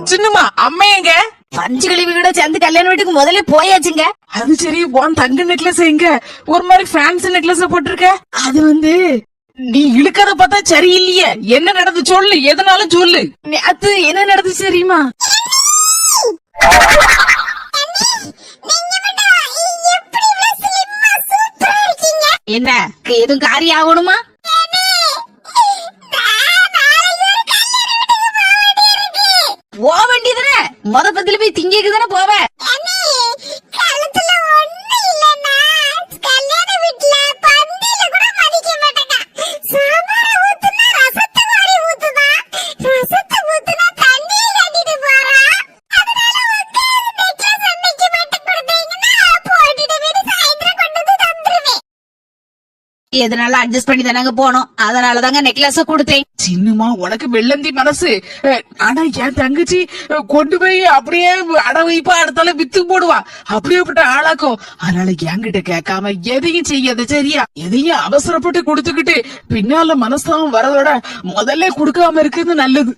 சின்னம்மா அம்மா எங்க? பஞ்சு கழிவு கூட சேர்ந்து கல்யாண வீட்டுக்கு முதல்ல போயாச்சுங்க. அது சரி, உன் தங்க நெக்லஸ் எங்க? ஒரு மாதிரி ஃபேன்சி நெக்லஸ் போட்டிருக்க. அது வந்து நீ இழுக்கத பார்த்தா சரியில்லையே. என்ன நடந்து சொல்லு, எதனாலும் சொல்லு. நேத்து என்ன நடந்துச்சு தெரியுமா? என்ன எதுவும் காரியம் ஆகணுமா? போக வேண்டியதுனே, முத பத்தில போய் திங்கிக்கு தானே போவேன். எதனால அட்ஜஸ்ட் பண்ணி தானங்க போனோம். அதனாலதாங்க நெக்லஸ் கொடுத்தேன். சின்னம்மா உனக்கு வெள்ளந்தி மனசு. ஆனா என் தங்கச்சி கொண்டு போய் அப்படியே அட வைப்பா, அடுத்தால வித்து போடுவா. அப்படியேப்பட்ட ஆளாக்கும். அதனால என்கிட்ட கேட்காம எதையும் செய்யாத சரியா? எதையும் அவசரப்பட்டு கொடுத்துக்கிட்டு பின்னால மனசாவும் வரதோட முதல்ல கொடுக்காம இருக்கிறது நல்லது.